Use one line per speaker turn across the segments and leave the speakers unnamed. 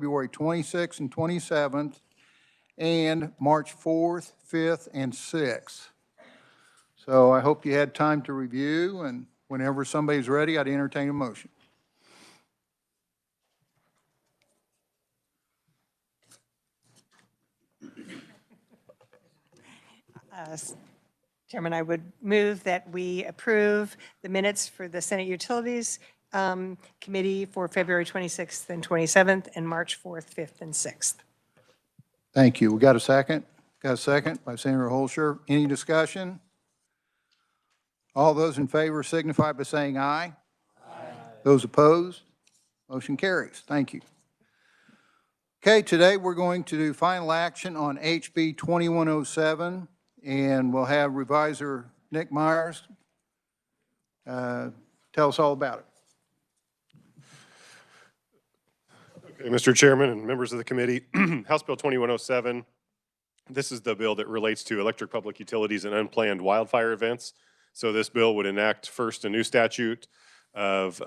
February 26th and 27th, and March 4th, 5th, and 6th. So I hope you had time to review, and whenever somebody's ready, I'd entertain a motion.
Chairman, I would move that we approve the minutes for the Senate Utilities Committee for February 26th and 27th and March 4th, 5th, and 6th.
Thank you. We got a second? Got a second by Senator Holscher. Any discussion? All those in favor signify by saying aye. Aye. Those opposed? Motion carries. Thank you. Okay, today we're going to do final action on HB 2107, and we'll have Revisor Nick Myers tell us all about it.
Okay, Mr. Chairman and members of the committee, House Bill 2107, this is the bill that relates to electric public utilities and unplanned wildfire events. So this bill would enact first a new statute of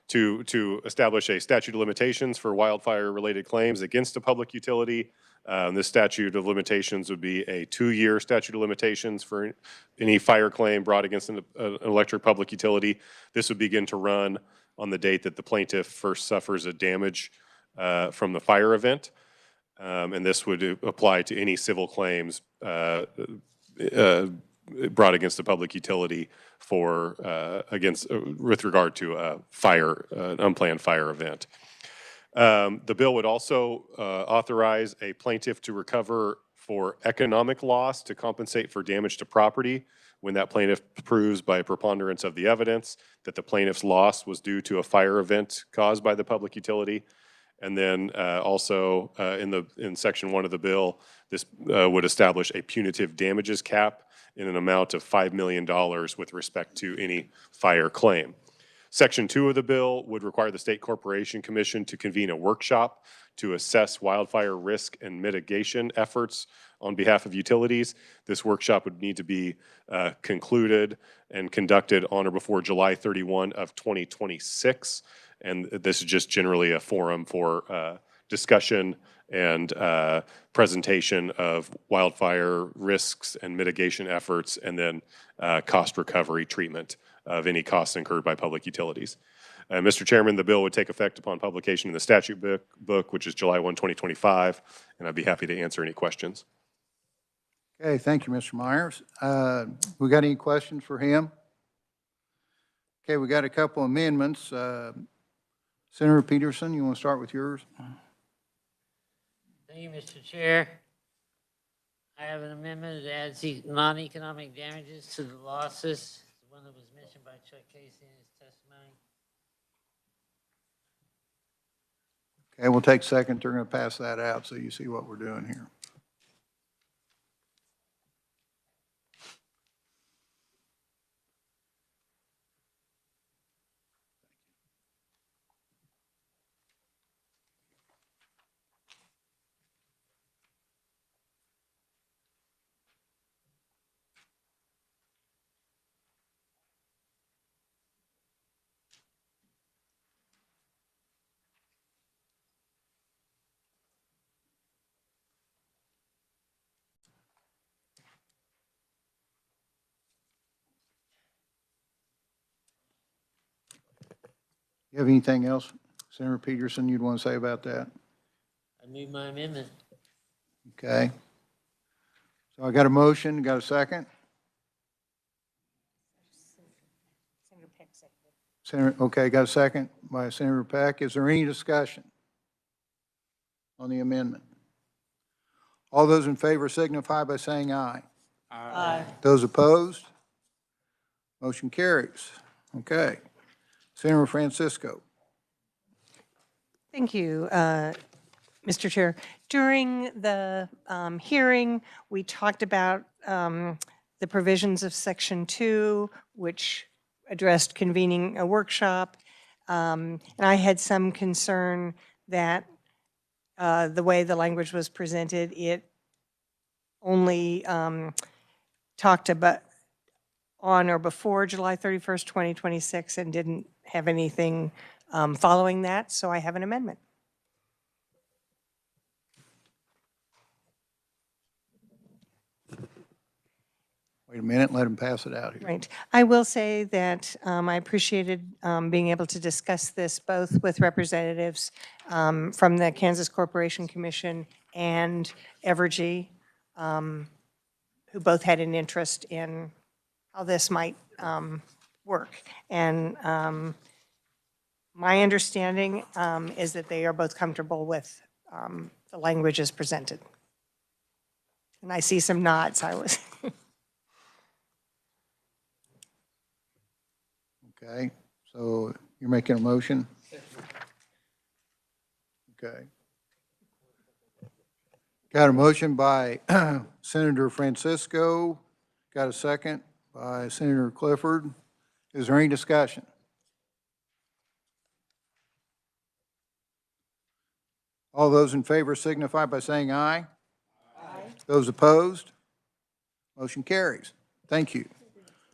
to establish a statute of limitations for wildfire-related claims against a public utility. This statute of limitations would be a 2-year statute of limitations for any fire claim brought against an electric public utility. This would begin to run on the date that the plaintiff first suffers a damage from the fire event. And this would apply to any civil claims brought against a public utility for with regard to a fire, an unplanned fire event. The bill would also authorize a plaintiff to recover for economic loss to compensate for damage to property when that plaintiff proves by a preponderance of the evidence that the plaintiff's loss was due to a fire event caused by the public utility. And then also in Section 1 of the bill, this would establish a punitive damages cap in an amount of $5 million with respect to any fire claim. Section 2 of the bill would require the State Corporation Commission to convene a workshop to assess wildfire risk and mitigation efforts on behalf of utilities. This workshop would need to be concluded and conducted on or before July 31 of 2026. And this is just generally a forum for discussion and presentation of wildfire risks and mitigation efforts, and then cost recovery treatment of any costs incurred by public utilities. Mr. Chairman, the bill would take effect upon publication in the statute book, which is July 1, 2025, and I'd be happy to answer any questions.
Okay, thank you, Mr. Myers. We got any questions for him? Okay, we got a couple amendments. Senator Peterson, you want to start with yours?
Thank you, Mr. Chair. I have an amendment that adds the non-economic damages to the losses, the one that was mentioned by Chuck Casey in his testimony.
Okay, we'll take a second. They're going to pass that out so you see what we're doing here. You have anything else, Senator Peterson, you'd want to say about that?
I move my amendment.
Okay. So I got a motion, got a second?
Senator Peck seconded.
Okay, got a second by Senator Peck. Is there any discussion on the amendment? All those in favor signify by saying aye.
Aye.
Those opposed? Motion carries. Okay. Senator Francisco.
Thank you, Mr. Chair. During the hearing, we talked about the provisions of Section 2, which addressed convening a workshop. And I had some concern that the way the language was presented, it only talked about on or before July 31st, 2026, and didn't have anything following that, so I have an amendment.
Wait a minute, let him pass it out here.
Right. I will say that I appreciated being able to discuss this both with representatives from the Kansas Corporation Commission and Evergy, who both had an interest in how this might work. And my understanding is that they are both comfortable with the language as presented. And I see some nods. I was.
Okay, so you're making a motion? Okay. Got a motion by Senator Francisco, got a second by Senator Clifford. Is there any discussion? All those in favor signify by saying aye. Aye. Those opposed? Motion carries. Thank you.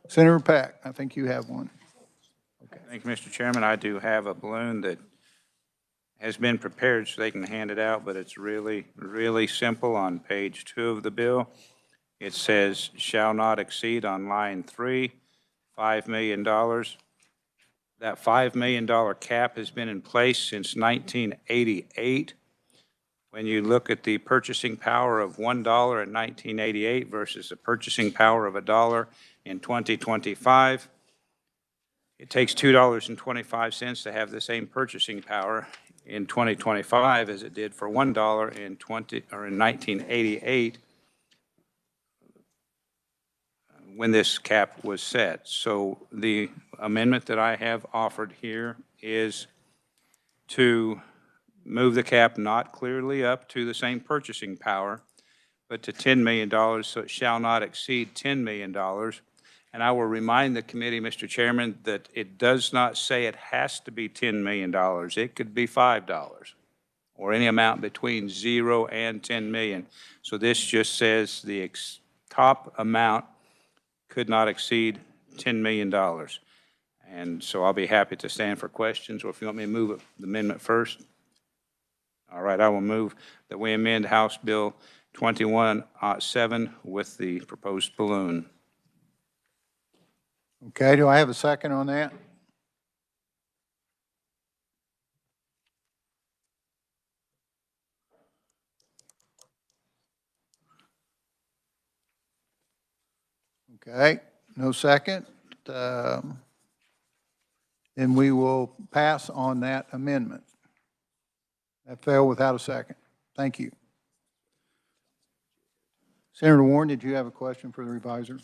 Senator Pack, I think you have one.
Thank you, Mr. Chairman. I do have a balloon that has been prepared so they can hand it out, but it's really, really simple on page 2 of the bill. It says, shall not exceed on line 3, $5 million. That $5 million cap has been in place since 1988. When you look at the purchasing power of $1 in 1988 versus the purchasing power of $1 in 2025, it takes $2.25 to have the same purchasing power in 2025 as it did for $1 in 1988 when this cap was set. So the amendment that I have offered here is to move the cap not clearly up to the same purchasing power, but to $10 million, so it shall not exceed $10 million. And I will remind the committee, Mr. Chairman, that it does not say it has to be $10 million. It could be $5 or any amount between 0 and 10 million. So this just says the top amount could not exceed $10 million. And so I'll be happy to stand for questions, or if you want me to move the amendment first. All right, I will move that we amend House Bill 2107 with the proposed balloon.
Okay, do I have a second on that? Okay, no second. Then we will pass on that amendment. That failed without a second. Thank you. Senator Warren, did you have a question for the reviser?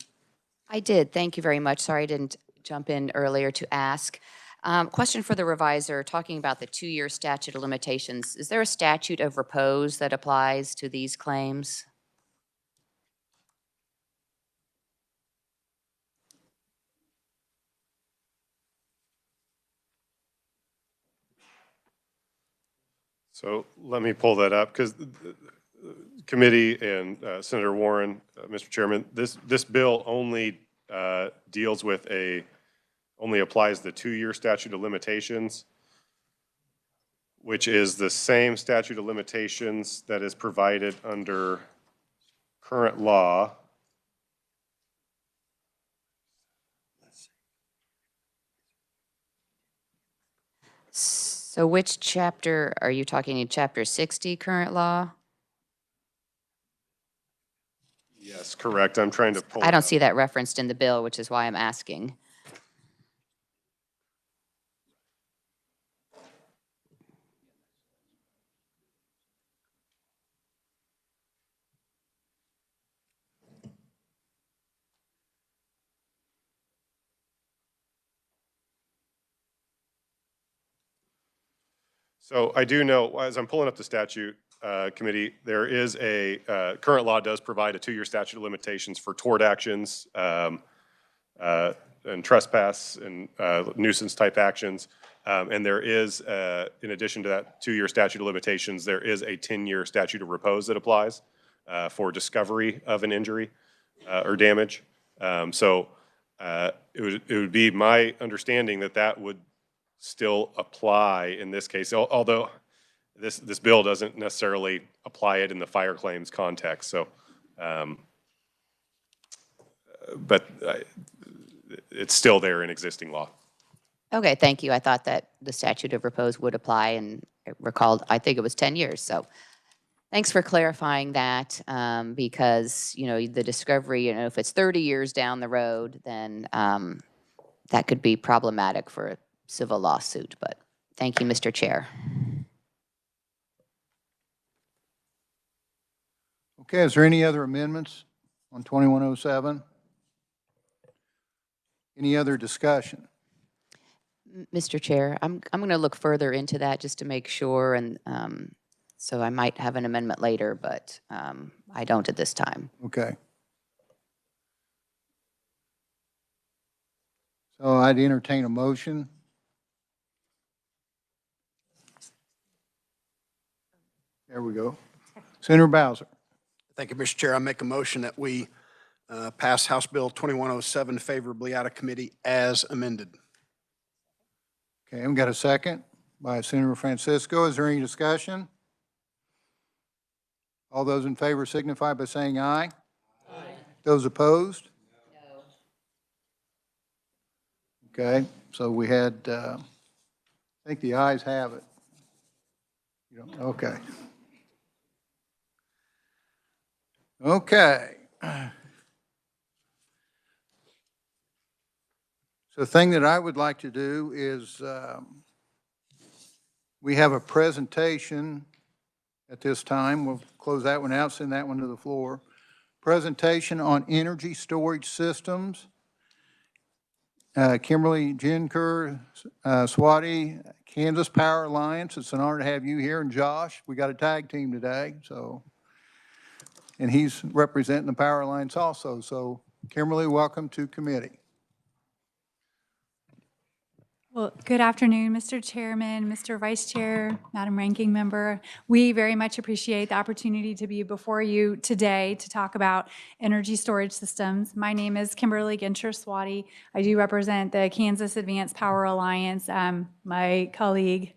I did. Thank you very much. Sorry I didn't jump in earlier to ask. Question for the reviser, talking about the 2-year statute of limitations. Is there a statute of repose that applies to these claims?
So let me pull that up, because committee and Senator Warren, Mr. Chairman, this bill only deals with only applies the 2-year statute of limitations, which is the same statute of limitations that is provided under current law.
So which chapter, are you talking in chapter 60 current law?
Yes, correct. I'm trying to pull
I
it
don't
up.
see that referenced in the bill, which is why I'm asking.
So I do know, as I'm pulling up the statute committee, there is current law does provide a 2-year statute of limitations for tort actions and trespass and nuisance type actions. And there is, in addition to that 2-year statute of limitations, there is a 10-year statute of repose that applies for discovery of an injury or damage. So it would be my understanding that that would still apply in this case, although this bill doesn't necessarily apply it in the fire claims context. So but it's still there in existing law.
Okay, thank you. I thought that the statute of repose would apply, and I recalled, I think it was 10 years. So thanks for clarifying that, because, you know, the discovery, you know, if it's 30 years down the road, then that could be problematic for a civil lawsuit. But thank you, Mr. Chair.
Okay, is there any other amendments on 2107? Any other discussion?
Mr. Chair, I'm going to look further into that just to make sure, and so I might have an amendment later, but I don't at this time.
Okay. So I'd entertain a motion. There we go. Senator Bowser.
Thank you, Mr. Chair. I make a motion that we pass House Bill 2107 favorably out of committee as amended.
Okay, we got a second by Senator Francisco. Is there any discussion? All those in favor signify by saying aye. Aye. Those opposed? No. Okay, so we had, I think the ayes have it. You don't, okay. Okay. So the thing that I would like to do is we have a presentation at this time. We'll close that one out, send that one to the floor. Presentation on energy storage systems. Kimberly Jenker, Swati, Kansas Power Alliance. It's an honor to have you here. And Josh, we got a tag team today, so. And he's representing the Power Alliance also. So Kimberly, welcome to committee.
Well, good afternoon, Mr. Chairman, Mr. Vice Chair, Madam Ranking Member. We very much appreciate the opportunity to be before you today to talk about energy storage systems. My name is Kimberly Gincher Swati. I do represent the Kansas Advanced Power Alliance. My colleague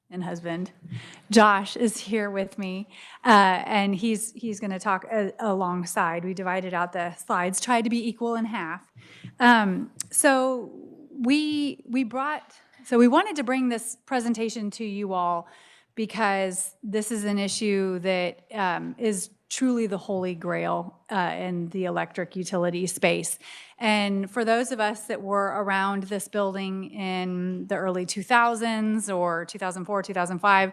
and husband, Josh, is here with me, and he's going to talk alongside. We divided out the slides, tried to be equal in half. So we wanted to bring this presentation to you all because this is an issue that is truly the holy grail in the electric utility space. And for those of us that were around this building in the early 2000s or 2004, 2005,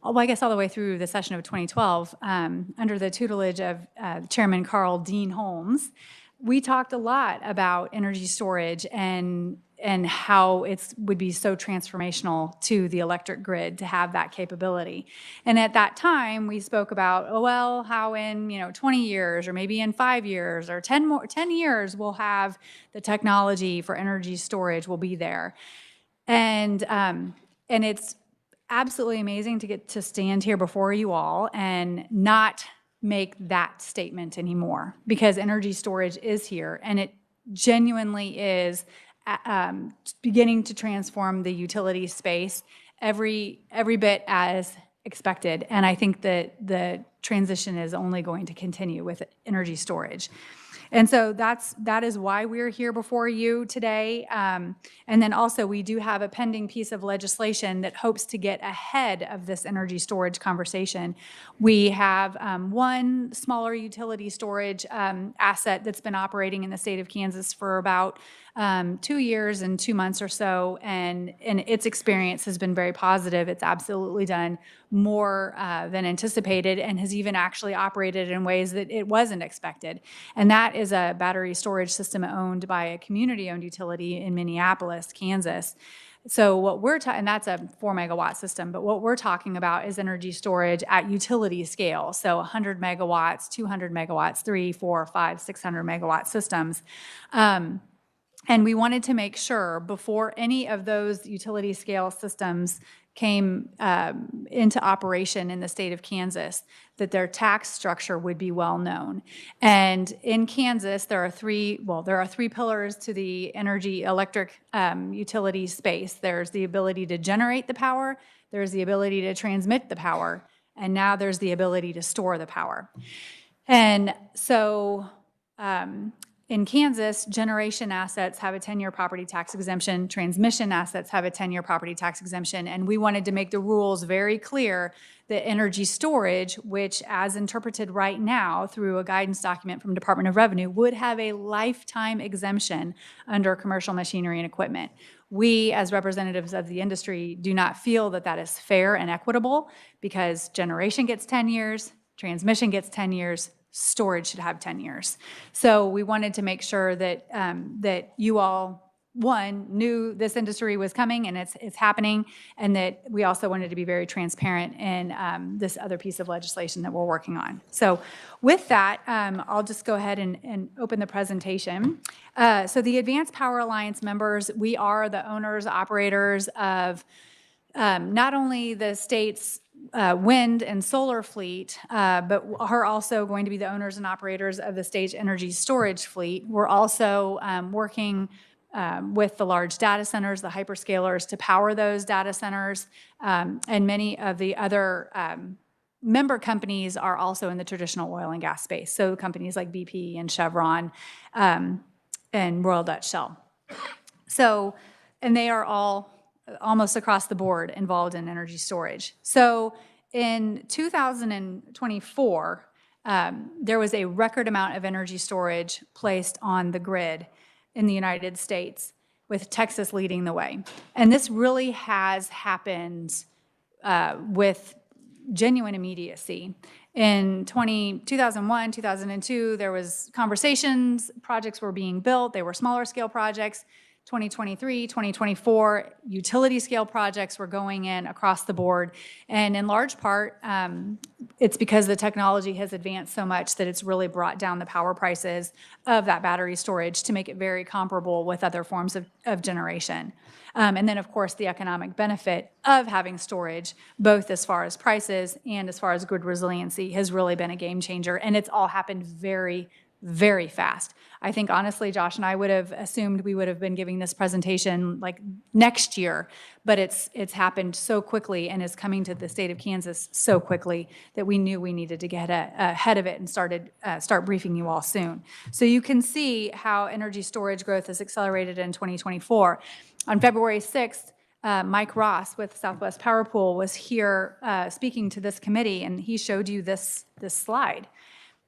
well, I guess all the way through the session of 2012, under the tutelage of Chairman Carl Dean Holmes, we talked a lot about energy storage and how it would be so transformational to the electric grid to have that capability. And at that time, we spoke about, oh, well, how in 20 years or maybe in 5 years or 10 years, we'll have the technology for energy storage will be there. And it's absolutely amazing to get to stand here before you all and not make that statement anymore, because energy storage is here and it genuinely is beginning to transform the utility space every bit as expected. And I think that the transition is only going to continue with energy storage. And so that is why we're here before you today. And then also we do have a pending piece of legislation that hopes to get ahead of this energy storage conversation. We have one smaller utility storage asset that's been operating in the state of Kansas for about 2 years and 2 months or so, and its experience has been very positive. It's absolutely done more than anticipated and has even actually operated in ways that it wasn't expected. And that is a battery storage system owned by a community-owned utility in Minneapolis, Kansas. So what we're and that's a 4 megawatt system, but what we're talking about is energy storage at utility scale. So 100 megawatts, 200 megawatts, 3, 4, 5, 600 megawatt systems. And we wanted to make sure before any of those utility scale systems came into operation in the state of Kansas that their tax structure would be well known. And in Kansas, there are three pillars to the electric utility space. There's the ability to generate the power, there's the ability to transmit the power, and now there's the ability to store the power. And so in Kansas, generation assets have a 10-year property tax exemption, transmission assets have a 10-year property tax exemption, and we wanted to make the rules very clear that energy storage, which as interpreted right now through a guidance document from Department of Revenue, would have a lifetime exemption under commercial machinery and equipment. We, as representatives of the industry, do not feel that that is fair and equitable because generation gets 10 years, transmission gets 10 years, storage should have 10 years. So we wanted to make sure that, that you all, one, knew this industry was coming and it's happening, and that we also wanted to be very transparent in this other piece of legislation that we're working on. So with that, I'll just go ahead and open the presentation. So the Advanced Power Alliance members, we are the owners, operators of not only the state's wind and solar fleet, but are also going to be the owners and operators of the state's energy storage fleet. We're also working with the large data centers, the hyperscalers, to power those data centers, and many of the other member companies are also in the traditional oil and gas space. So companies like BP and Chevron and Royal Dutch Shell. So, and they are all almost across the board involved in energy storage. So in 2024, there was a record amount of energy storage placed on the grid in the United States, with Texas leading the way. And this really has happened with genuine immediacy. In 2001, 2002, there was conversations, projects were being built, they were smaller scale projects. 2023, 2024, utility scale projects were going in across the board. And in large part, it's because the technology has advanced so much that it's really brought down the power prices of that battery storage to make it very comparable with other forms of generation. And then, of course, the economic benefit of having storage, both as far as prices and as far as grid resiliency, has really been a game changer. And it's all happened very, very fast. I think honestly, Josh and I would have assumed we would have been giving this presentation like next year, but it's happened so quickly and is coming to the state of Kansas so quickly that we knew we needed to get ahead of it and start briefing you all soon. So you can see how energy storage growth has accelerated in 2024. On February 6th, Mike Ross with Southwest Power Pool was here speaking to this committee, and he showed you this slide.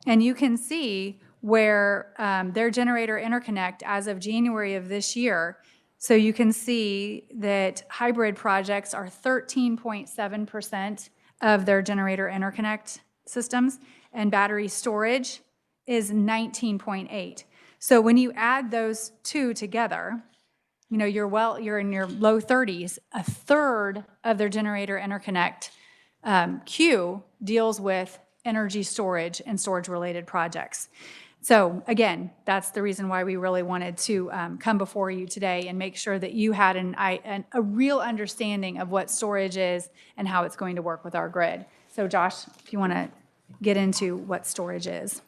And you can see where their generator interconnect as of January of this year. So you can see that hybrid projects are 13.7% of their generator interconnect systems, and battery storage is 19.8. So when you add those two together, you know, you're in your low 30s. A third of their generator interconnect queue deals with energy storage and storage-related projects. So again, that's the reason why we really wanted to come before you today and make sure that you had a real understanding of what storage is and how it's going to work with our grid. So Josh, if you want to get into what storage is.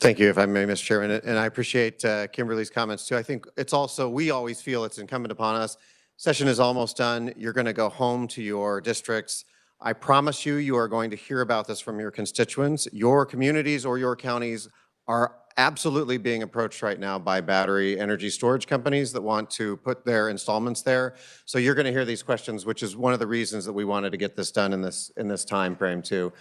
Thank you, if I may, Mr. Chairman, and I appreciate Kimberly's comments too. I think it's also, we always feel it's incumbent upon us. Session is almost done. You're going to go home to your districts. I promise you, you are going to hear about this from your constituents. Your communities or your counties are absolutely being approached right now by battery energy storage companies that want to put their installments there. So you're going to hear these questions, which is one of the reasons that we wanted to get this done in this time frame too.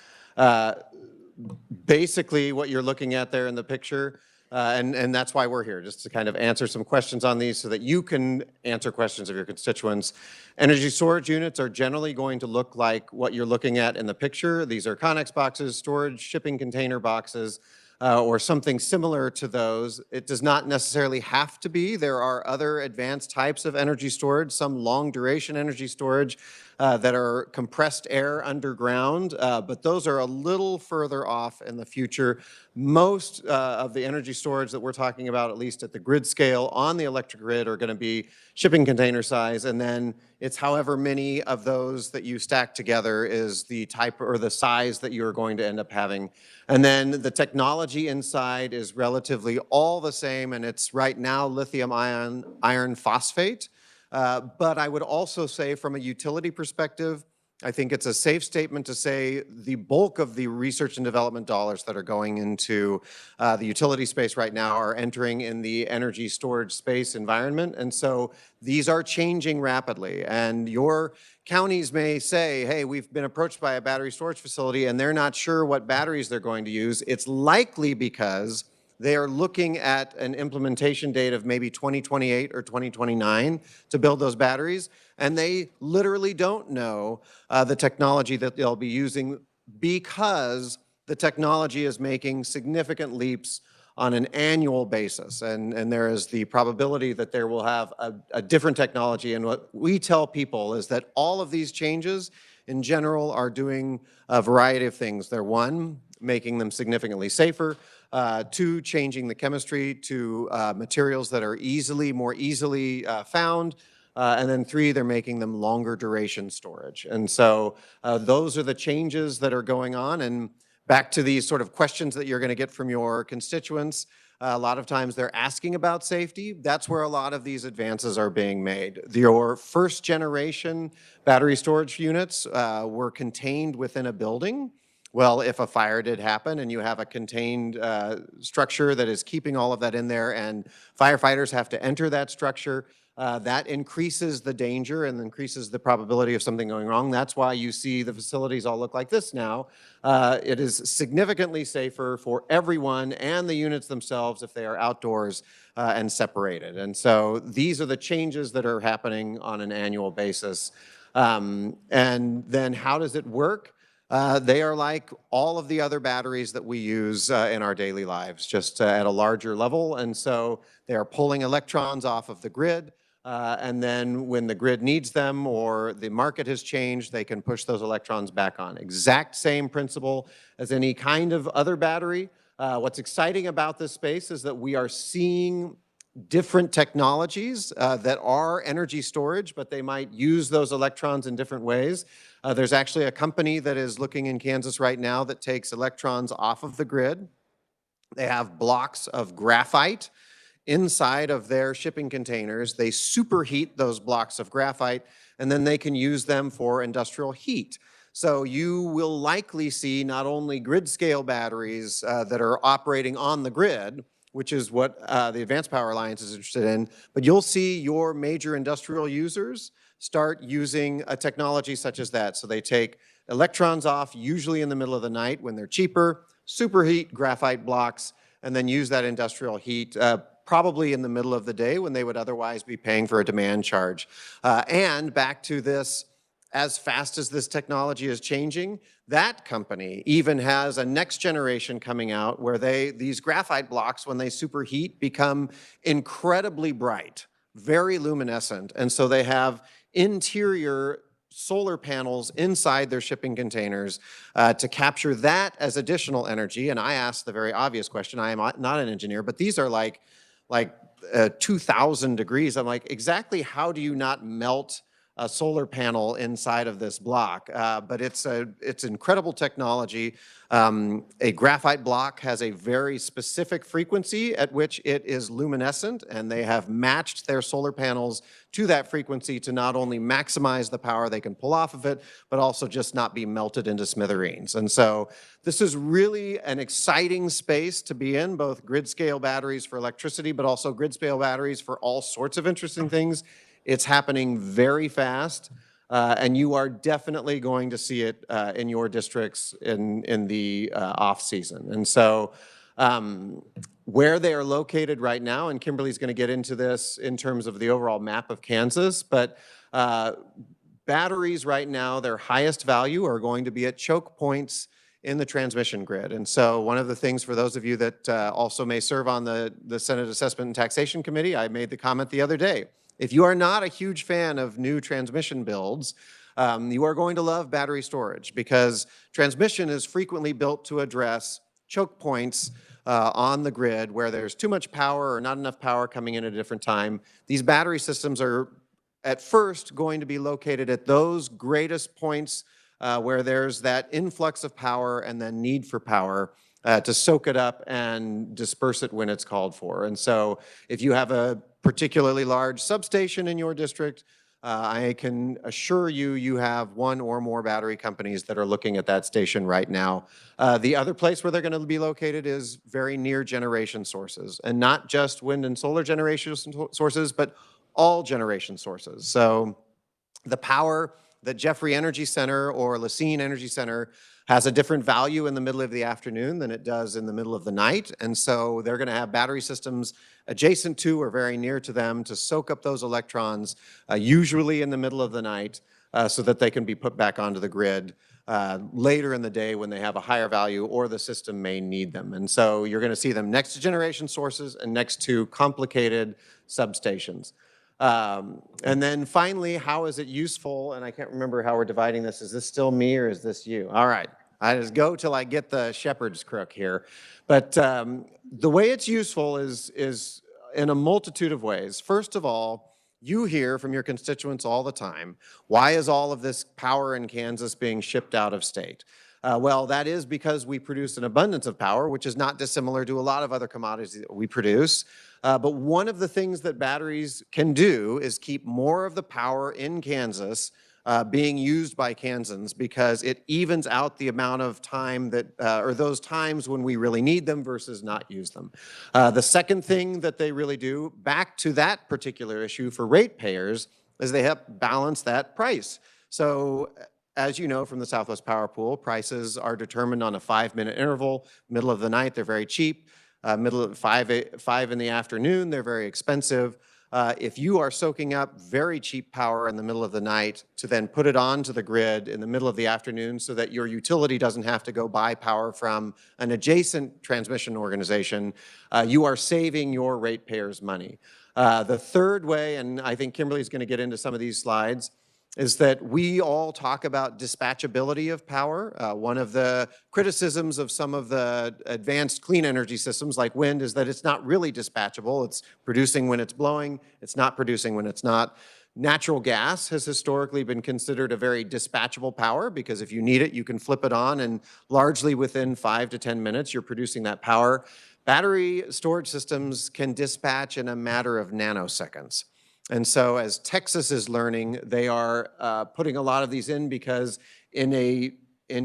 Basically, what you're looking at there in the picture, and that's why we're here, just to kind of answer some questions on these so that you can answer questions of your constituents. Energy storage units are generally going to look like what you're looking at in the picture. These are Connex boxes, storage shipping container boxes, or something similar to those. It does not necessarily have to be. There are other advanced types of energy storage, some long duration energy storage that are compressed air underground, but those are a little further off in the future. Most of the energy storage that we're talking about, at least at the grid scale on the electric grid, are going to be shipping container size, and then it's however many of those that you stack together is the type or the size that you're going to end up having. And then the technology inside is relatively all the same, and it's right now lithium iron phosphate. But I would also say from a utility perspective, I think it's a safe statement to say the bulk of the research and development dollars that are going into the utility space right now are entering in the energy storage space environment. And so these are changing rapidly. And your counties may say, hey, we've been approached by a battery storage facility and they're not sure what batteries they're going to use. It's likely because they are looking at an implementation date of maybe 2028 or 2029 to build those batteries, and they literally don't know the technology that they'll be using because the technology is making significant leaps on an annual basis, and there is the probability that there will have a different technology. And what we tell people is that all of these changes in general are doing a variety of things. They're one, making them significantly safer, two, changing the chemistry to materials that are more easily found, and then three, they're making them longer duration storage. And so those are the changes that are going on. And back to these sort of questions that you're going to get from your constituents, a lot of times they're asking about safety. That's where a lot of these advances are being made. Your first generation battery storage units were contained within a building. Well, if a fire did happen and you have a contained structure that is keeping all of that in there and firefighters have to enter that structure, that increases the danger and increases the probability of something going wrong. That's why you see the facilities all look like this now. It is significantly safer for everyone and the units themselves if they are outdoors and separated. And so these are the changes that are happening on an annual basis. And then how does it work? They are like all of the other batteries that we use in our daily lives, just at a larger level. And so they are pulling electrons off of the grid. And then when the grid needs them or the market has changed, they can push those electrons back on. Exact same principle as any kind of other battery. What's exciting about this space is that we are seeing different technologies that are energy storage, but they might use those electrons in different ways. There's actually a company that is looking in Kansas right now that takes electrons off of the grid. They have blocks of graphite inside of their shipping containers. They superheat those blocks of graphite, and then they can use them for industrial heat. So you will likely see not only grid scale batteries that are operating on the grid, which is what the Advanced Power Alliance is interested in, but you'll see your major industrial users start using a technology such as that. So they take electrons off, usually in the middle of the night when they're cheaper, superheat graphite blocks, and then use that industrial heat probably in the middle of the day when they would otherwise be paying for a demand charge. And back to this, as fast as this technology is changing, that company even has a next generation coming out where these graphite blocks, when they superheat, become incredibly bright, very luminescent. And so they have interior solar panels inside their shipping containers to capture that as additional energy. And I asked the very obvious question, I am not an engineer, but these are like 2,000 degrees. I'm like, exactly how do you not melt a solar panel inside of this block? But it's incredible technology. A graphite block has a very specific frequency at which it is luminescent, and they have matched their solar panels to that frequency to not only maximize the power they can pull off of it, but also just not be melted into smithereens. And so this is really an exciting space to be in, both grid scale batteries for electricity, but also grid scale batteries for all sorts of interesting things. It's happening very fast, and you are definitely going to see it in your districts in the off-season. And so where they are located right now, and Kimberly's going to get into this in terms of the overall map of Kansas, but batteries right now, their highest value are going to be at choke points in the transmission grid. And so one of the things for those of you that also may serve on the Senate Assessment and Taxation Committee, I made the comment the other day. If you are not a huge fan of new transmission builds, you are going to love battery storage because transmission is frequently built to address choke points on the grid where there's too much power or not enough power coming in at a different time. These battery systems are at first going to be located at those greatest points where there's that influx of power and then need for power to soak it up and disperse it when it's called for. And so if you have a particularly large substation in your district, I can assure you, you have one or more battery companies that are looking at that station right now. The other place where they're going to be located is very near generation sources, and not just wind and solar generation sources, but all generation sources. So the power that Jeffrey Energy Center or Lacine Energy Center has a different value in the middle of the afternoon than it does in the middle of the night. And so they're going to have battery systems adjacent to or very near to them to soak up those electrons, usually in the middle of the night, so that they can be put back onto the grid later in the day when they have a higher value or the system may need them. And so you're going to see them next to generation sources and next to complicated substations. And then finally, how is it useful? And I can't remember how we're dividing this. Is this still me or is this you? All right. I just go till I get the shepherd's crook here. But the way it's useful is in a multitude of ways. First of all, you hear from your constituents all the time, why is all of this power in Kansas being shipped out of state? Well, that is because we produce an abundance of power, which is not dissimilar to a lot of other commodities that we produce. But one of the things that batteries can do is keep more of the power in Kansas being used by Kansans, because it evens out the amount of time that, or those times when we really need them versus not use them. The second thing that they really do, back to that particular issue for ratepayers, is they help balance that price. So as you know from the Southwest Power Pool, prices are determined on a 5-minute interval. Middle of the night, they're very cheap. Middle of 5 in the afternoon, they're very expensive. If you are soaking up very cheap power in the middle of the night to then put it onto the grid in the middle of the afternoon so that your utility doesn't have to go buy power from an adjacent transmission organization, you are saving your ratepayers money. The third way, and I think Kimberly's going to get into some of these slides, is that we all talk about dispatchability of power. One of the criticisms of some of the advanced clean energy systems like wind is that it's not really dispatchable. It's producing when it's blowing, it's not producing when it's not. Natural gas has historically been considered a very dispatchable power because if you need it, you can flip it on and largely within 5 to 10 minutes, you're producing that power. Battery storage systems can dispatch in a matter of nanoseconds. And so as Texas is learning, they are putting a lot of these in because in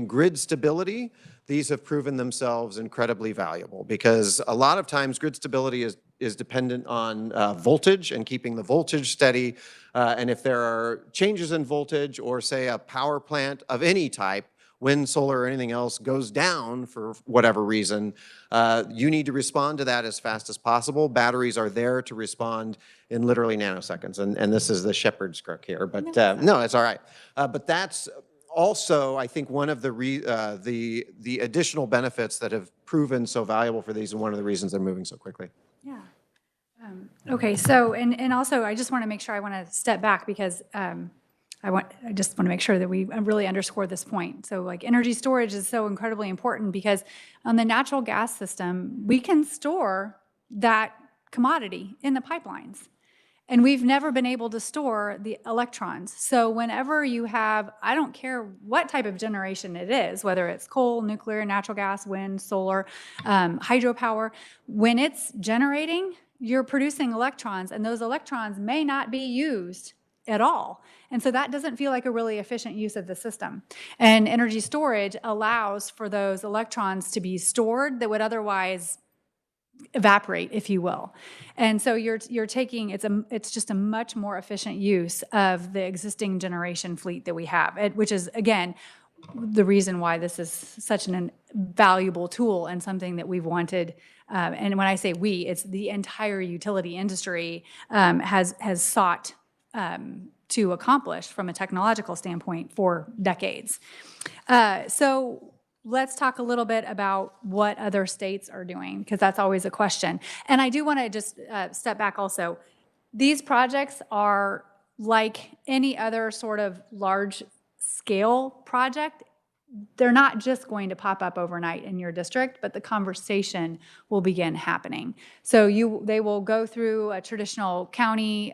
grid stability, these have proven themselves incredibly valuable because a lot of times grid stability is dependent on voltage and keeping the voltage steady. And if there are changes in voltage or say a power plant of any type, wind, solar, or anything else goes down for whatever reason, you need to respond to that as fast as possible. Batteries are there to respond in literally nanoseconds, and this is the shepherd's crook here, but no, it's all right. But that's also, I think, one of the additional benefits that have proven so valuable for these and one of the reasons they're moving so quickly.
Yeah. Okay, so, and also, I just want to make sure I want to step back because I just want to make sure that we really underscore this point. So like energy storage is so incredibly important because on the natural gas system, we can store that commodity in the pipelines. And we've never been able to store the electrons. So whenever you have, I don't care what type of generation it is, whether it's coal, nuclear, natural gas, wind, solar, hydropower, when it's generating, you're producing electrons, and those electrons may not be used at all. And so that doesn't feel like a really efficient use of the system. And energy storage allows for those electrons to be stored that would otherwise evaporate, if you will. And so you're taking, it's just a much more efficient use of the existing generation fleet that we have, which is, again, the reason why this is such an valuable tool and something that we've wanted. And when I say we, it's the entire utility industry has sought to accomplish from a technological standpoint for decades. So let's talk a little bit about what other states are doing, because that's always a question. And I do want to just step back also. These projects are like any other sort of large-scale project. They're not just going to pop up overnight in your district, but the conversation will begin happening. So they will go through a traditional county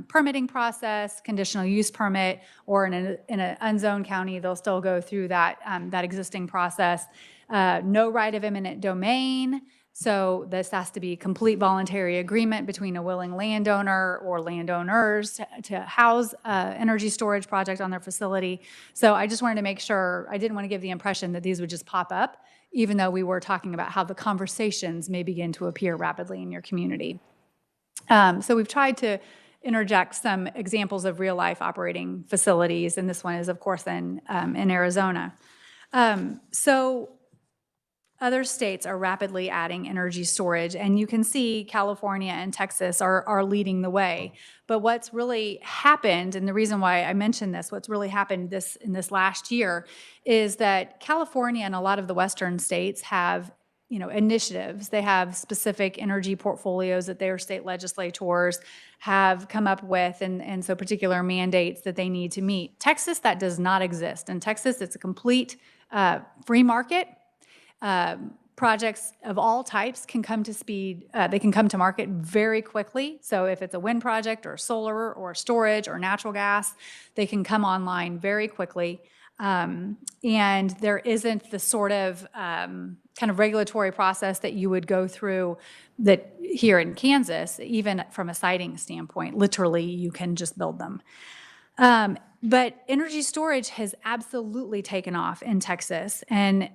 permitting process, conditional use permit, or in an unzoned county, they'll still go through that existing process. No right of eminent domain. So this has to be complete voluntary agreement between a willing landowner or landowners to house energy storage project on their facility. So I just wanted to make sure, I didn't want to give the impression that these would just pop up, even though we were talking about how the conversations may begin to appear rapidly in your community. So we've tried to interject some examples of real-life operating facilities, and this one is, of course, in Arizona. So other states are rapidly adding energy storage, and you can see California and Texas are leading the way. But what's really happened, and the reason why I mentioned this, what's really happened in this last year is that California and a lot of the western states have initiatives. They have specific energy portfolios that their state legislators have come up with, and so particular mandates that they need to meet. Texas, that does not exist. In Texas, it's a complete free market. Projects of all types can come to speed, they can come to market very quickly. So if it's a wind project or solar or storage or natural gas, they can come online very quickly. And there isn't the sort of kind of regulatory process that you would go through that here in Kansas, even from a siting standpoint. Literally, you can just build them. But energy storage has absolutely taken off in Texas. And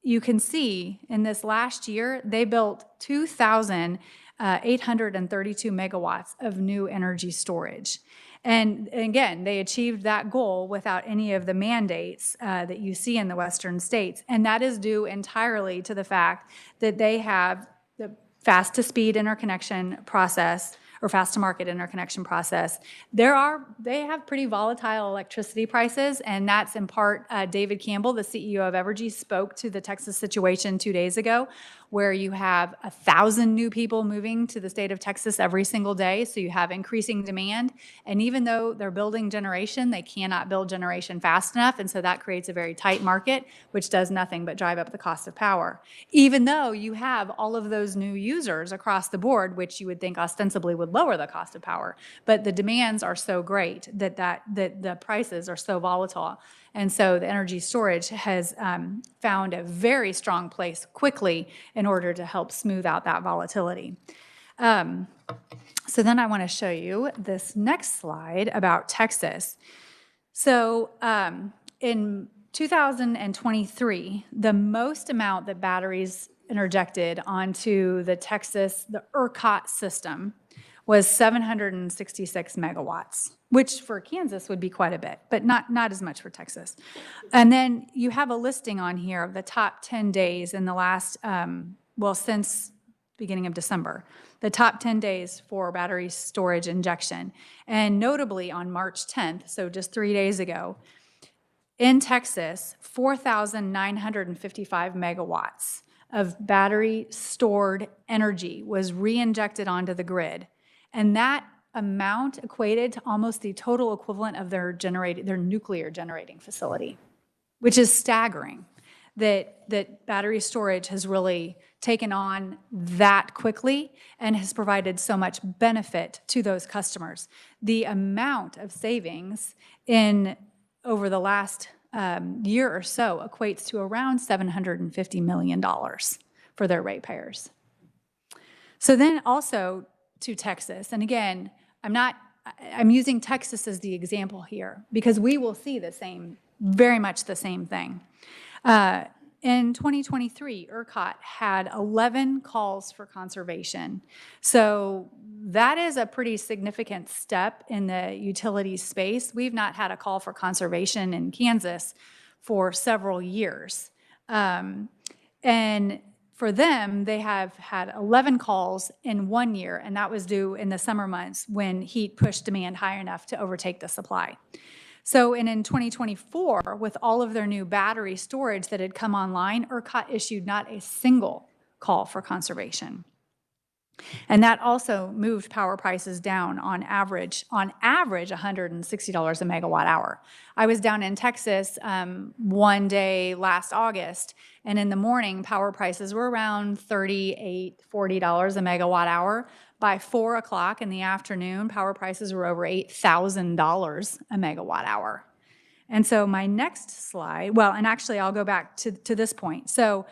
you can see in this last year, they built 2,832 megawatts of new energy storage. And again, they achieved that goal without any of the mandates that you see in the western states. And that is due entirely to the fact that they have the fast-to-speed interconnection process, or fast-to-market interconnection process. They have pretty volatile electricity prices, and that's in part, David Campbell, the CEO of Evergy, spoke to the Texas situation 2 days ago, where you have 1,000 new people moving to the state of Texas every single day, so you have increasing demand. And even though they're building generation, they cannot build generation fast enough, and so that creates a very tight market, which does nothing but drive up the cost of power. Even though you have all of those new users across the board, which you would think ostensibly would lower the cost of power, but the demands are so great that the prices are so volatile. And so the energy storage has found a very strong place quickly in order to help smooth out that volatility. So then I want to show you this next slide about Texas. So in 2023, the most amount that batteries interjected onto the ERCOT system was 766 megawatts, which for Kansas would be quite a bit, but not as much for Texas. And then you have a listing on here of the top 10 days in the last, since beginning of December, the top 10 days for battery storage injection. And notably on March 10th, so just 3 days ago, in Texas, 4,955 megawatts of battery stored energy was re-injected onto the grid. And that amount equated to almost the total equivalent of their nuclear generating facility, which is staggering that battery storage has really taken on that quickly and has provided so much benefit to those customers. The amount of savings over the last year or so equates to around $750 million for their ratepayers. So then also to Texas, and again, I'm using Texas as the example here because we will see very much the same thing. In 2023, ERCOT had 11 calls for conservation. So that is a pretty significant step in the utility space. We've not had a call for conservation in Kansas for several years. And for them, they have had 11 calls in 1 year, and that was due in the summer months when heat pushed demand high enough to overtake the supply. So in 2024, with all of their new battery storage that had come online, ERCOT issued not a single call for conservation. And that also moved power prices down on average $160 a megawatt hour. I was down in Texas one day last August, and in the morning, power prices were around $38, $40 a megawatt hour. By 4 o'clock in the afternoon, power prices were over $8,000 a megawatt hour. And so my next slide, well, and actually I'll go back to this point. So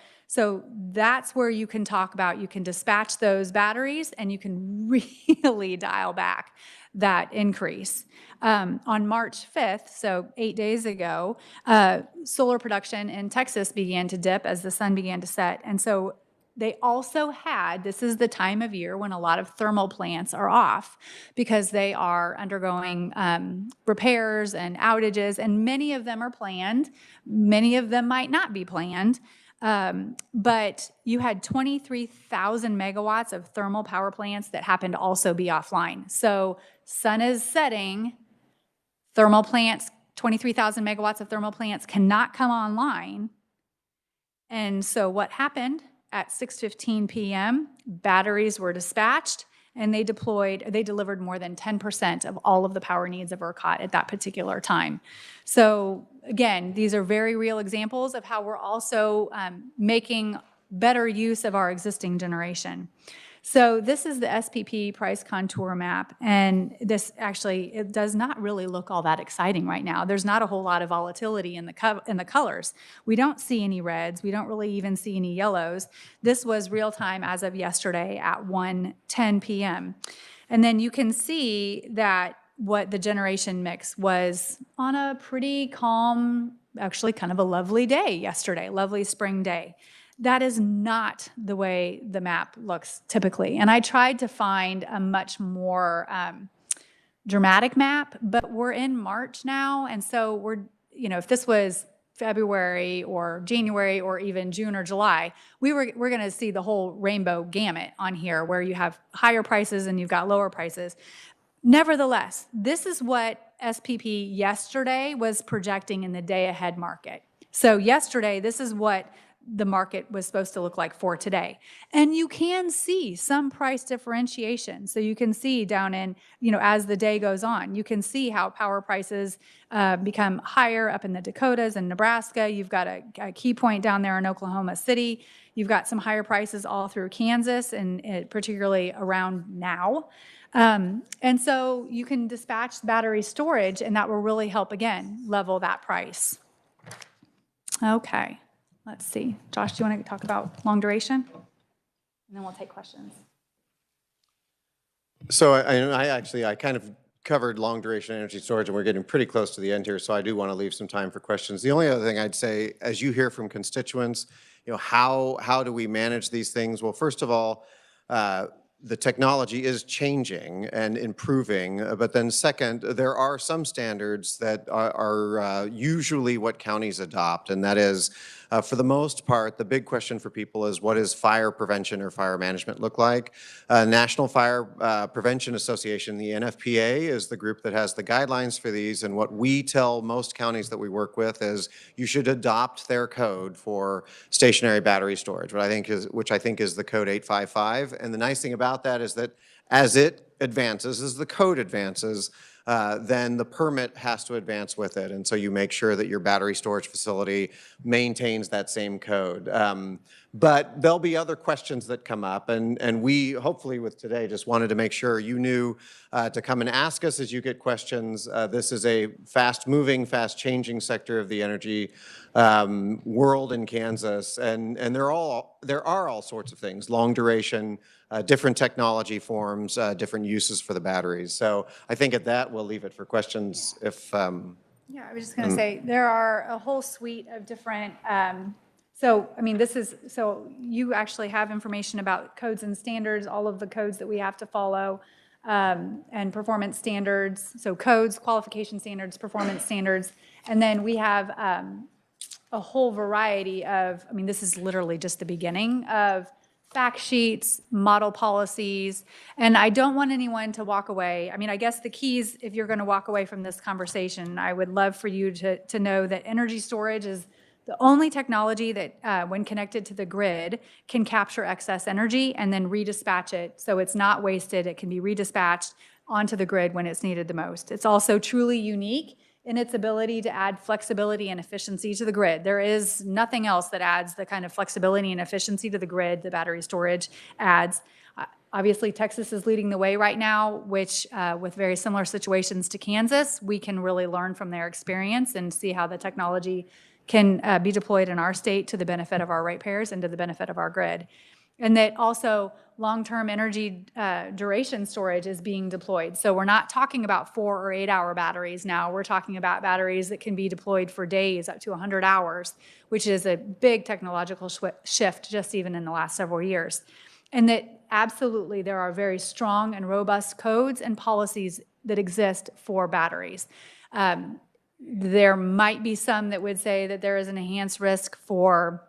that's where you can talk about, you can dispatch those batteries and you can really dial back that increase. On March 5th, so 8 days ago, solar production in Texas began to dip as the sun began to set. And so they also had, this is the time of year when a lot of thermal plants are off because they are undergoing repairs and outages, and many of them are planned. Many of them might not be planned. But you had 23,000 megawatts of thermal power plants that happened to also be offline. So sun is setting, thermal plants, 23,000 megawatts of thermal plants cannot come online. And so what happened? At 6:15 p.m., batteries were dispatched, and they delivered more than 10% of all of the power needs of ERCOT at that particular time. So again, these are very real examples of how we're also making better use of our existing generation. So this is the SPP price contour map, and this actually, it does not really look all that exciting right now. There's not a whole lot of volatility in the colors. We don't see any reds. We don't really even see any yellows. This was real time as of yesterday at 1:10 p.m. And then you can see that what the generation mix was on a pretty calm, actually kind of a lovely day yesterday, lovely spring day. That is not the way the map looks typically. And I tried to find a much more dramatic map, but we're in March now. And so we're, if this was February or January or even June or July, we're going to see the whole rainbow gamut on here where you have higher prices and you've got lower prices. Nevertheless, this is what SPP yesterday was projecting in the day ahead market. So yesterday, this is what the market was supposed to look like for today. And you can see some price differentiation. So you can see down in, as the day goes on, you can see how power prices become higher up in the Dakotas and Nebraska. You've got a key point down there in Oklahoma City. You've got some higher prices all through Kansas and particularly around now. And so you can dispatch battery storage, and that will really help, again, level that price. Okay. Let's see. Josh, do you want to talk about long duration? And then we'll take questions.
So I kind of covered long duration energy storage, and we're getting pretty close to the end here, so I do want to leave some time for questions. The only other thing I'd say, as you hear from constituents, how do we manage these things? Well, first of all, the technology is changing and improving, but then second, there are some standards that are usually what counties adopt, and that is, for the most part, the big question for people is, what does fire prevention or fire management look like? National Fire Prevention Association, the NFPA, is the group that has the guidelines for these, and what we tell most counties that we work with is you should adopt their code for stationary battery storage, which I think is the code 855. And the nice thing about that is that as it advances, as the code advances, then the permit has to advance with it. And so you make sure that your battery storage facility maintains that same code. But there'll be other questions that come up, and we, hopefully with today, just wanted to make sure you knew to come and ask us as you get questions. This is a fast-moving, fast-changing sector of the energy world in Kansas, and there are all sorts of things, long duration, different technology forms, different uses for the batteries. So I think at that, we'll leave it for questions if...
Yeah, I was just going to say, there are a whole suite of different... So you actually have information about codes and standards, all of the codes that we have to follow, and performance standards. So codes, qualification standards, performance standards. And then we have a whole variety of, this is literally just the beginning of fact sheets, model policies, and I don't want anyone to walk away. I guess the keys, if you're going to walk away from this conversation, I would love for you to know that energy storage is the only technology that, when connected to the grid, can capture excess energy and then redispatch it so it's not wasted. It can be redispatched onto the grid when it's needed the most. It's also truly unique in its ability to add flexibility and efficiency to the grid. There is nothing else that adds the kind of flexibility and efficiency to the grid that battery storage adds. Obviously, Texas is leading the way right now, which with very similar situations to Kansas, we can really learn from their experience and see how the technology can be deployed in our state to the benefit of our ratepayers and to the benefit of our grid. And that also long-term energy duration storage is being deployed. So we're not talking about 4 or 8 hour batteries now. We're talking about batteries that can be deployed for days, up to 100 hours, which is a big technological shift just even in the last several years. And that absolutely there are very strong and robust codes and policies that exist for batteries. There might be some that would say that there is an enhanced risk for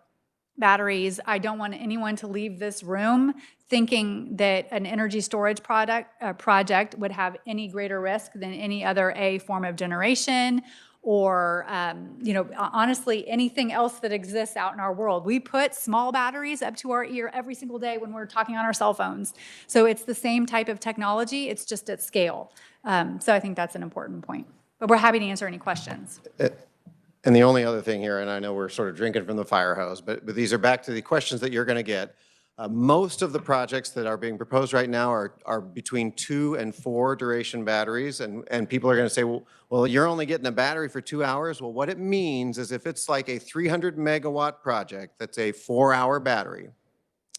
batteries. I don't want anyone to leave this room thinking that an energy storage project would have any greater risk than any other form of generation or, honestly, anything else that exists out in our world. We put small batteries up to our ear every single day when we're talking on our cell phones. So it's the same type of technology, it's just at scale. So I think that's an important point. But we're happy to answer any questions.
And the only other thing here, and I know we're sort of drinking from the fire hose, but these are back to the questions that you're going to get. Most of the projects that are being proposed right now are between 2 and 4 duration batteries, and people are going to say, well, you're only getting a battery for 2 hours. Well, what it means is if it's like a 300 megawatt project that's a 4-hour battery,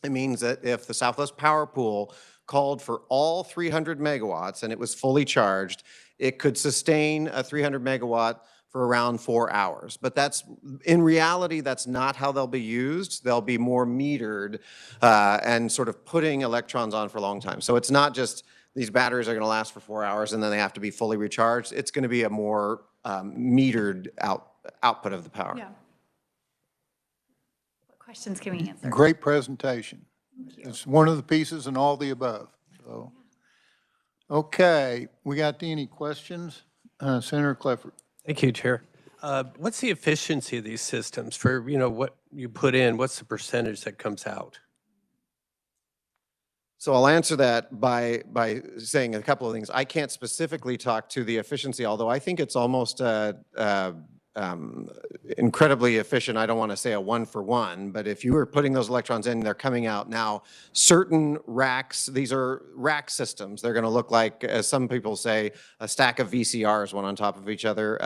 it means that if the Southwest Power Pool called for all 300 megawatts and it was fully charged, it could sustain a 300 megawatt for around 4 hours. But that's, in reality, that's not how they'll be used. They'll be more metered and sort of putting electrons on for a long time. So it's not just these batteries are going to last for 4 hours and then they have to be fully recharged. It's going to be a more metered output of the power.
Yeah. What questions can we answer?
Great presentation. It's one of the pieces and all the above. So, okay, we got any questions? Senator Clifford.
Thank you, Chair. What's the efficiency of these systems for, what you put in? What's the percentage that comes out?
So I'll answer that by saying a couple of things. I can't specifically talk to the efficiency, although I think it's almost incredibly efficient. I don't want to say a 1-for-1, but if you were putting those electrons in, they're coming out. Now, certain racks, these are rack systems. They're going to look like, as some people say, a stack of VCRs, one on top of each other.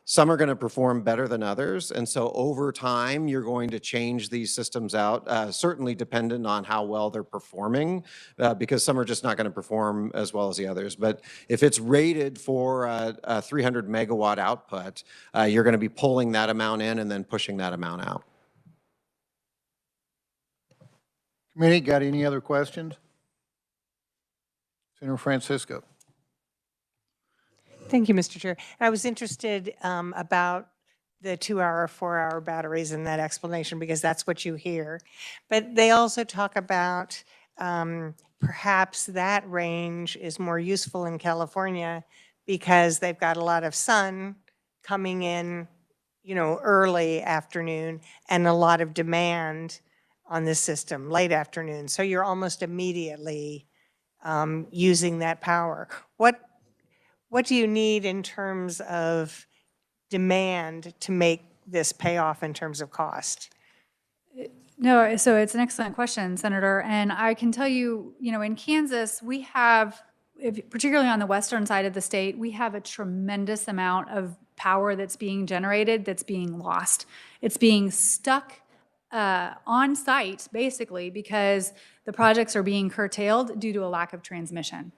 Some are going to perform better than others, and so over time, you're going to change these systems out, certainly dependent on how well they're performing, because some are just not going to perform as well as the others. But if it's rated for a 300 megawatt output, you're going to be pulling that amount in and then pushing that amount out.
Committee, got any other questions? Senator Francisco.
Thank you, Mr. Chair. I was interested about the 2-hour, 4-hour batteries and that explanation because that's what you hear. But they also talk about perhaps that range is more useful in California because they've got a lot of sun coming in, early afternoon and a lot of demand on this system late afternoon. So you're almost immediately using that power. What do you need in terms of demand to make this pay off in terms of cost?
No, so it's an excellent question, Senator. And I can tell you, in Kansas, we have, particularly on the western side of the state, we have a tremendous amount of power that's being generated that's being lost. It's being stuck on site, basically, because the projects are being curtailed due to a lack of transmission.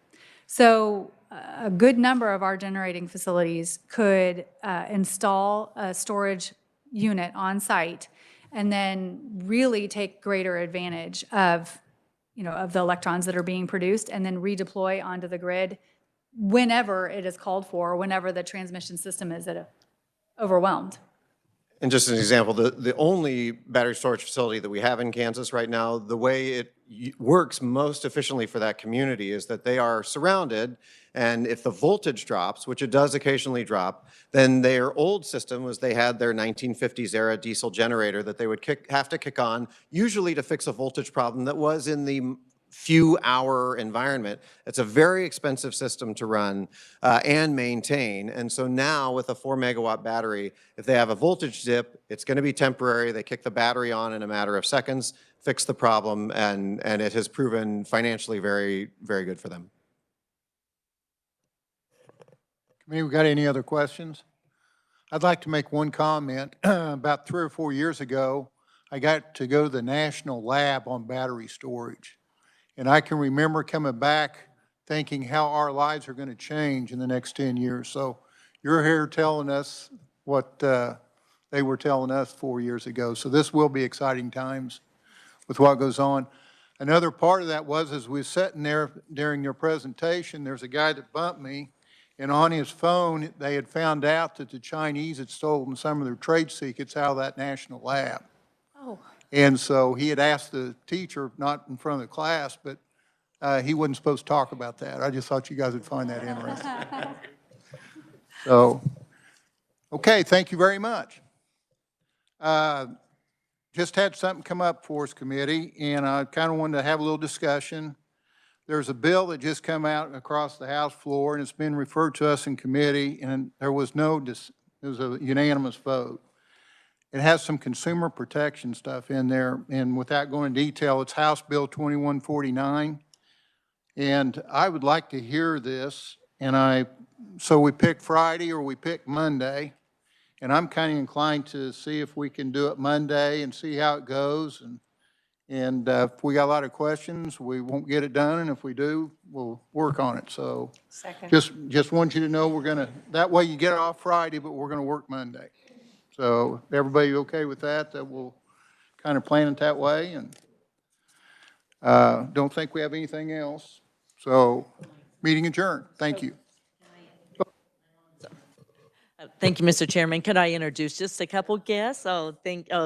So a good number of our generating facilities could install a storage unit on site and then really take greater advantage of, of the electrons that are being produced and then redeploy onto the grid whenever it is called for, whenever the transmission system is overwhelmed.
And just an example, the only battery storage facility that we have in Kansas right now, the way it works most efficiently for that community is that they are surrounded, and if the voltage drops, which it does occasionally drop, then their old system was they had their 1950s era diesel generator that they would have to kick on, usually to fix a voltage problem that was in the few hour environment. It's a very expensive system to run and maintain. And so now with a 4 megawatt battery, if they have a voltage dip, it's going to be temporary. They kick the battery on in a matter of seconds, fix the problem, and it has proven financially very, very good for them.
Committee, we got any other questions? I'd like to make one comment. About 3 or 4 years ago, I got to go to the National Lab on battery storage. And I can remember coming back thinking how our lives are going to change in the next 10 years. So you're here telling us what they were telling us 4 years ago. So this will be exciting times with what goes on. Another part of that was, as we were sitting there during your presentation, there's a guy that bumped me, and on his phone, they had found out that the Chinese had stolen some of their trade secrets out of that national lab.
Oh.
And so he had asked the teacher, not in front of the class, but he wasn't supposed to talk about that. I just thought you guys would find that interesting. So, okay, thank you very much. Just had something come up for us, committee, and I kind of wanted to have a little discussion. There's a bill that just come out across the House floor, and it's been referred to us in committee, and there was it was a unanimous vote. It has some consumer protection stuff in there, and without going into detail, it's House Bill 2149. And I would like to hear this, and so we pick Friday or we pick Monday, and I'm kind of inclined to see if we can do it Monday and see how it goes. And if we got a lot of questions, we won't get it done, and if we do, we'll work on it. So
Second.
just want you to know we're going to, that way you get it off Friday, but we're going to work Monday. So everybody okay with that? That we'll kind of plan it that way, and don't think we have anything else. So meeting adjourned. Thank you.
Thank you, Mr. Chairman. Could I introduce just a couple guests? Oh,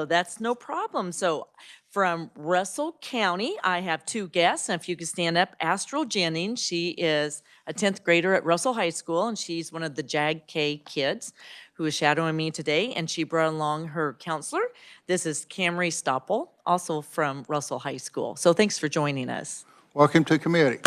that's no problem. So from Russell County, I have 2 guests. And if you could stand up, Astral Jennings. She is a 10th grader at Russell High School, and she's one of the JAG K kids who is shadowing me today, and she brought along her counselor. This is Camry Stoppel, also from Russell High School. So thanks for joining us.
Welcome to committee.